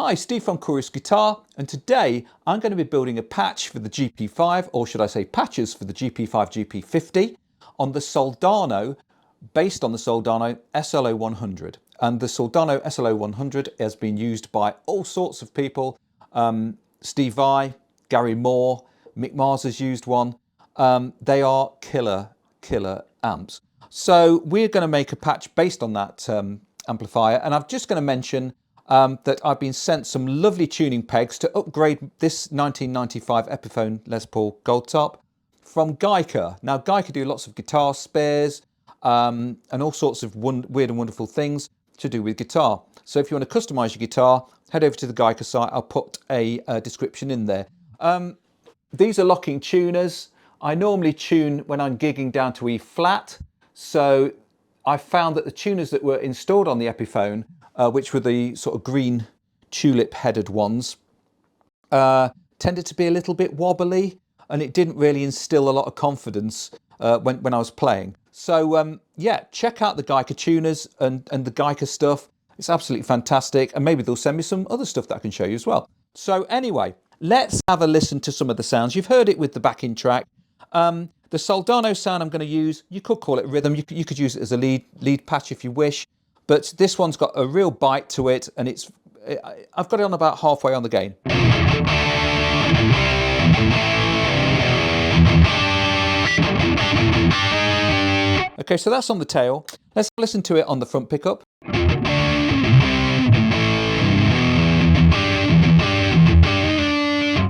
Hi, Steve from Chorus Guitar, and today I'm going to be building a patch for the GP-5, or should I say patches for the GP-5 GP-50 on the Soldano, based on the Soldano SLO-100. And the Soldano SLO-100 has been used by all sorts of people. Steve Vai, Gary Moore, Mick Mars has used one. They are killer amps. So we're going to make a patch based on that amplifier, and I'm just going to mention that I've been sent some lovely tuning pegs to upgrade this 1995 Epiphone Les Paul Gold Top from Geica. Now Geica do lots of guitar spares and all sorts of weird and wonderful things to do with guitar. So if you want to customize your guitar, head over to the Geica site. I'll put a description in there. These are locking tuners. I normally tune when I'm gigging down to E flat. So I found that the tuners that were installed on the Epiphone, which were the sort of green tulip headed ones, tended to be a little bit wobbly, and it didn't really instill a lot of confidence when I was playing. So yeah, check out the Geica tuners and the Geica stuff. It's absolutely fantastic, and maybe they'll send me some other stuff that I can show you as well. So anyway, let's have a listen to some of the sounds. You've heard it with the backing track. The Soldano sound I'm going to use, you could call it rhythm, you could use it as a lead patch if you wish, but this one's got a real bite to it, and I've got it on about halfway on the gain. Okay, so that's on the tail. Let's listen to it on the front pickup.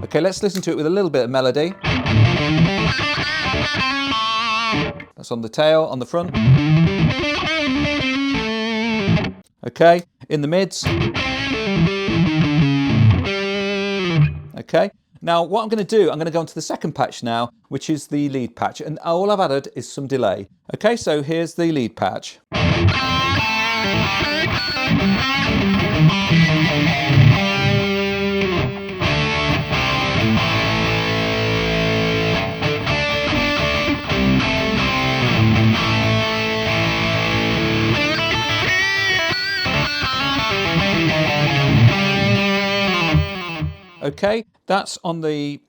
Okay, let's listen to it with a little bit of melody. That's on the tail, on the front. Okay, in the mids. Okay, now what I'm going to do, I'm going to go on to the second patch now, which is the lead patch, and all I've added is some delay. Okay, so here's the lead patch. Okay, that's on the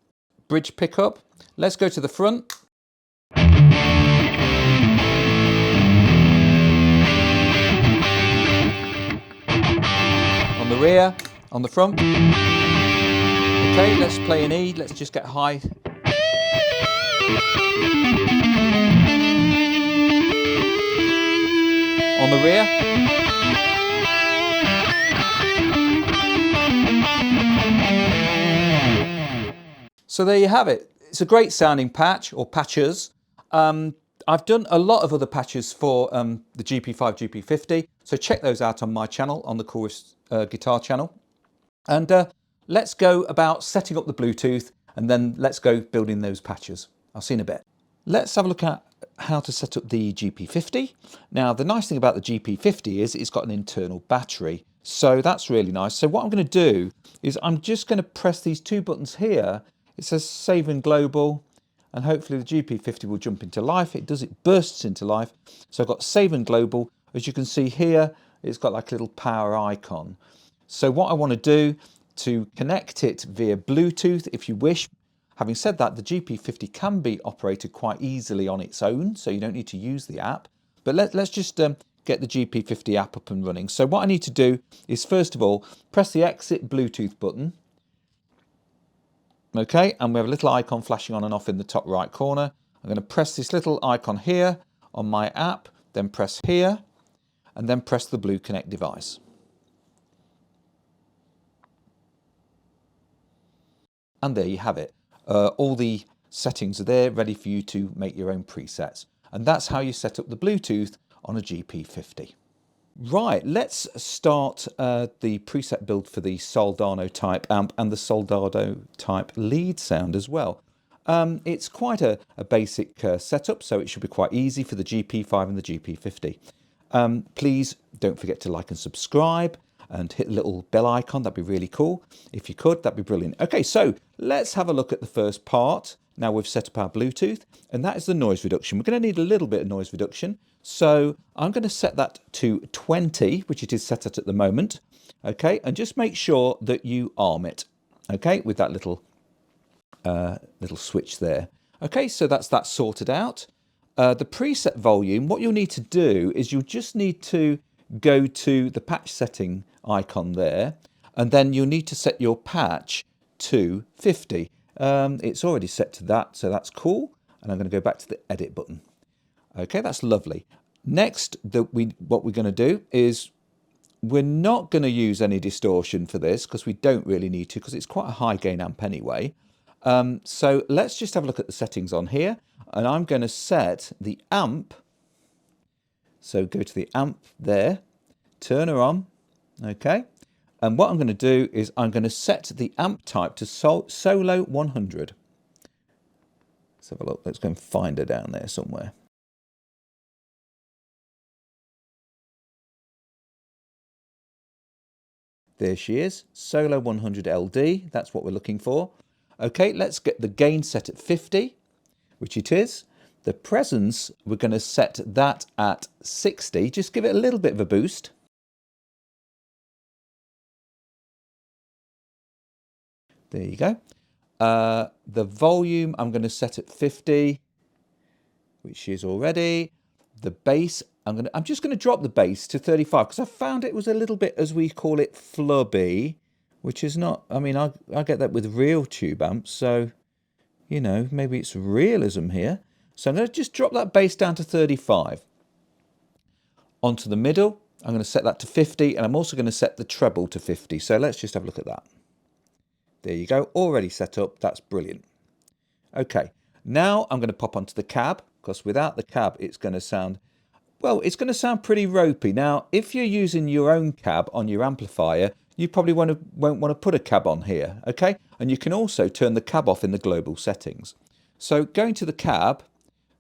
bridge pickup. Let's go to the front. On the rear, on the front. Okay, let's play an E. Let's just get high. On the rear. So there you have it. It's a great sounding patch, or patches. I've done a lot of other patches for the GP-5, GP-50, so check those out on my channel, on the Chorus Guitar channel. And let's go about setting up the Bluetooth, and then let's go building those patches. I'll see you in a bit. Let's have a look at how to set up the GP-50. Now, the nice thing about the GP-50 is it's got an internal battery, so that's really nice. So what I'm going to do is I'm just going to press these two buttons here. It says Save and Global, and hopefully the GP-50 will jump into life. It does, it bursts into life. So I've got Save and Global. As you can see here, it's got like a little power icon. So what I want to do to connect it via Bluetooth, if you wish. Having said that, the GP-50 can be operated quite easily on its own, so you don't need to use the app. But let's just get the GP-50 app up and running. So what I need to do is, first of all, press the Exit Bluetooth button. Okay, and we have a little icon flashing on and off in the top right corner. I'm going to press this little icon here on my app, then press here, and then press the Blue Connect device. And there you have it. All the settings are there, ready for you to make your own presets. And that's how you set up the Bluetooth on a GP-50. Right, let's start the preset build for the Soldano type amp and the Soldano type lead sound as well. It's quite a basic setup, so it should be quite easy for the GP-5 and the GP-50. Please don't forget to like and subscribe and hit the little bell icon. That'd be really cool. If you could, that'd be brilliant. Okay, so let's have a look at the first part. Now we've set up our Bluetooth, and that is the noise reduction. We're going to need a little bit of noise reduction. So I'm going to set that to 20, which it is set at the moment. Okay, and just make sure that you arm it, okay, with that little switch there. Okay, so that's that sorted out. The preset volume, what you'll need to do is you'll just need to go to the patch setting icon there, and then you'll need to set your patch to 50. It's already set to that, so that's cool. And I'm going to go back to the edit button. Okay, that's lovely. Next, what we're going to do is we're not going to use any distortion for this because we don't really need to, because it's quite a high gain amp anyway. So let's just have a look at the settings on here, and I'm going to set the amp. So go to the amp there, turn her on, okay. And what I'm going to do is I'm going to set the amp type to Solo 100. Let's have a look. Let's go and find her down there somewhere. There she is, Solo 100 LD. That's what we're looking for. Okay, let's get the gain set at 50, which it is. The presence, we're going to set that at 60. Just give it a little bit of a boost. There you go. The volume, I'm going to set at 50, which is already. The bass, I'm just going to drop the bass to 35 because I found it was a little bit, as we call it, flubby, which is not, I mean, I get that with real tube amps, so, you know, maybe it's realism here. So I'm going to just drop that bass down to 35. Onto the middle, I'm going to set that to 50, and I'm also going to set the treble to 50. So let's just have a look at that. There you go, already set up. That's brilliant. Okay, now I'm going to pop onto the cab, because without the cab, it's going to sound, well, it's going to sound pretty ropey. Now, if you're using your own cab on your amplifier, you probably won't want to put a cab on here, okay? And you can also turn the cab off in the global settings. So going to the cab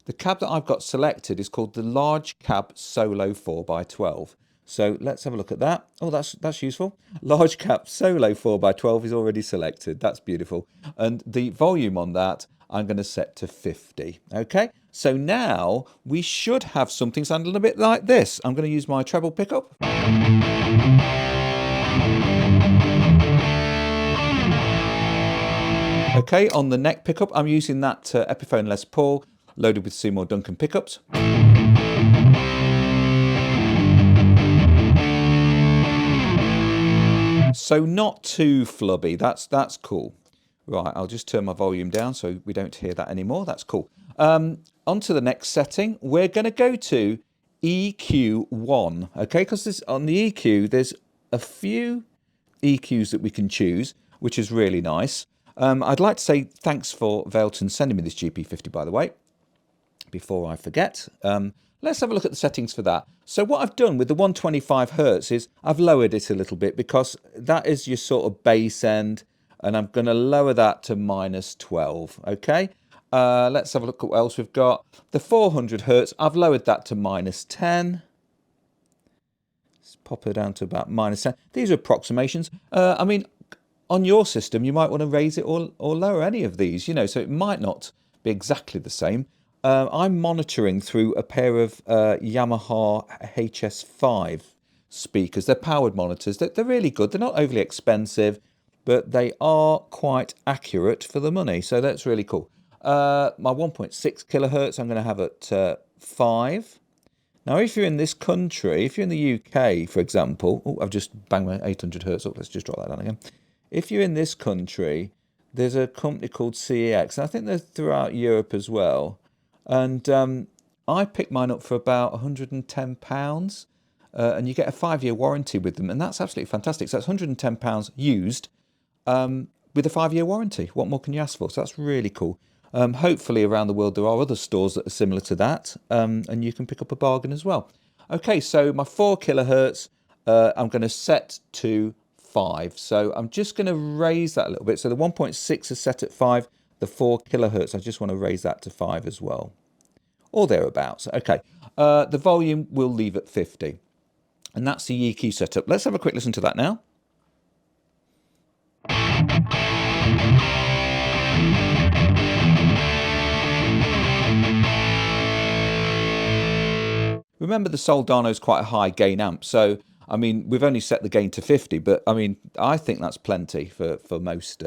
that I've got selected is called the Large Cab Solo 4x12. So let's have a look at that. Oh, that's useful. Large Cab Solo 4x12 is already selected. That's beautiful. And the volume on that, I'm going to set to 50. Okay, so now we should have something sound a little bit like this. I'm going to use my treble pickup. Okay, on the neck pickup, I'm using that Epiphone Les Paul loaded with Seymour Duncan pickups. So not too flubby, that's cool. Right, I'll just turn my volume down so we don't hear that anymore. That's cool. On to the next setting. We're going to go to EQ1, okay? Because on the EQ, there's a few EQs that we can choose, which is really nice. I'd like to say thanks for Valeton sending me this GP-50, by the way, before I forget. Let's have a look at the settings for that. So what I've done with the 125 Hertz is I've lowered it a little bit because that is your sort of bass end, and I'm going to lower that to -12, okay? Let's have a look at what else we've got. The 400 Hertz, I've lowered that to -10. Let's pop her down to about -10. These are approximations. I mean, on your system, you might want to raise it or lower any of these, you know, so it might not be exactly the same. I'm monitoring through a pair of Yamaha HS5 speakers. They're powered monitors. They're really good. They're not overly expensive, but they are quite accurate for the money. So that's really cool. My 1.6 kilohertz, I'm going to have at 5. Now, if you're in this country, if you're in the UK, for example, oh, I've just banged my 800 hertz up. Let's just drop that down again. If you're in this country, there's a company called CEX, and I think they're throughout Europe as well. And I picked mine up for about £110, and you get a 5-year warranty with them, and that's absolutely fantastic. So that's £110 used with a 5-year warranty. What more can you ask for? So that's really cool. Hopefully around the world there are other stores that are similar to that, and you can pick up a bargain as well. Okay, so my 4 kilohertz, I'm going to set to 5. So I'm just going to raise that a little bit. So the 1.6 is set at 5. The 4 kilohertz, I just want to raise that to 5 as well, or thereabouts. Okay, the volume we'll leave at 50, and that's the EQ setup. Let's have a quick listen to that now. Remember, the Soldano is quite a high gain amp, so I mean, we've only set the gain to 50, but I mean, I think that's plenty for most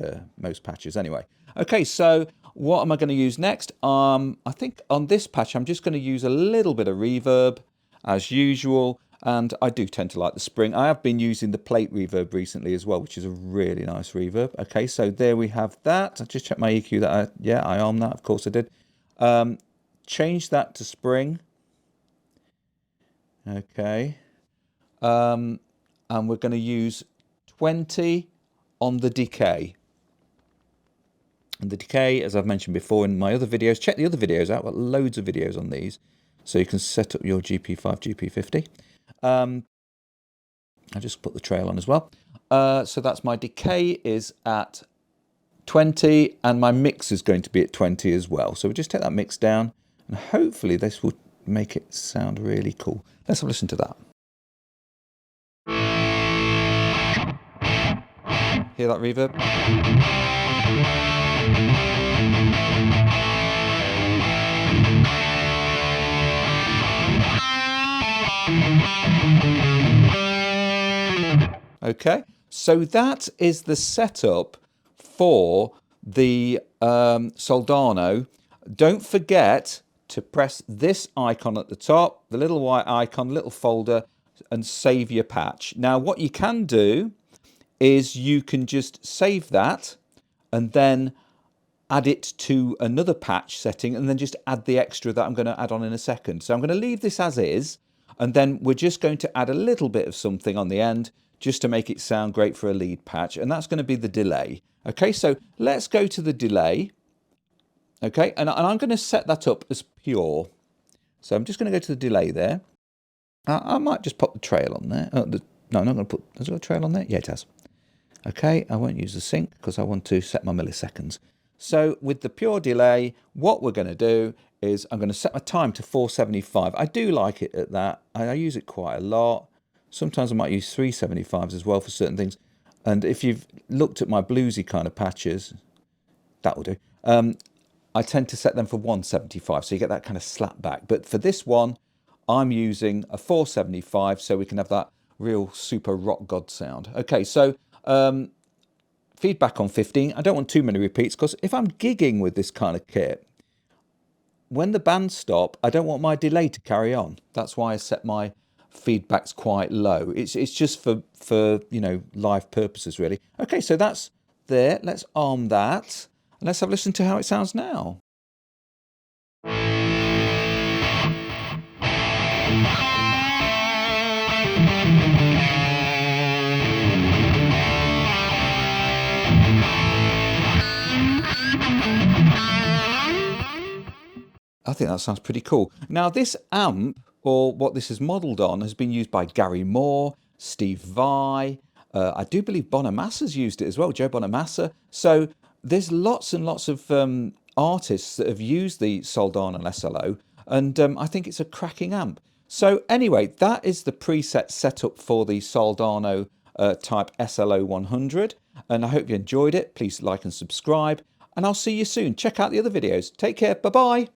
patches anyway. Okay, so what am I going to use next? I think on this patch, I'm just going to use a little bit of reverb as usual. And I do tend to like the spring. I have been using the plate reverb recently as well, which is a really nice reverb. Okay, so there we have that. I just checked my EQ that I armed that. Of course I did. Change that to spring. Okay. And we're going to use 20 on the decay. And the decay, as I've mentioned before in my other videos, check the other videos out. I've got loads of videos on these. So you can set up your GP-5, GP-50. I just put the trail on as well. So that's my decay is at 20 and my mix is going to be at 20 as well. So we just take that mix down and hopefully this will make it sound really cool. Let's have a listen to that. Hear that reverb? Okay, so that is the setup for the Soldano. Don't forget to press this icon at the top, the little white icon, little folder, and save your patch. Now, what you can do is you can just save that and then add it to another patch setting and then just add the extra that I'm going to add on in a second. So I'm going to leave this as is, and then we're just going to add a little bit of something on the end just to make it sound great for a lead patch, and that's going to be the delay. Okay, so let's go to the delay. Okay, and I'm going to set that up as pure. So I'm just going to go to the delay there. I might just pop the trail on there. No, I'm not going to put, has it got a trail on there? Yeah, it has. Okay, I won't use the sync because I want to set my milliseconds. So with the pure delay, what we're going to do is I'm going to set my time to 475. I do like it at that. I use it quite a lot. Sometimes I might use 375s as well for certain things. And if you've looked at my bluesy kind of patches, that will do. I tend to set them for 175, so you get that kind of slap back. But for this one, I'm using a 475, so we can have that real super rock god sound. Okay, so feedback on 15. I don't want too many repeats because if I'm gigging with this kind of kit, when the band stop, I don't want my delay to carry on. That's why I set my feedbacks quite low. It's just for you know, live purposes really. Okay, so that's there. Let's arm that and let's have a listen to how it sounds now. I think that sounds pretty cool. Now this amp, or what this is modelled on, has been used by Gary Moore, Steve Vai, I do believe Bonamassa's used it as well, Joe Bonamassa. So there's lots and lots of artists that have used the Soldano SLO, and I think it's a cracking amp. So anyway, that is the preset setup for the Soldano type SLO 100, and I hope you enjoyed it. Please like and subscribe, and I'll see you soon. Check out the other videos. Take care. Bye-bye.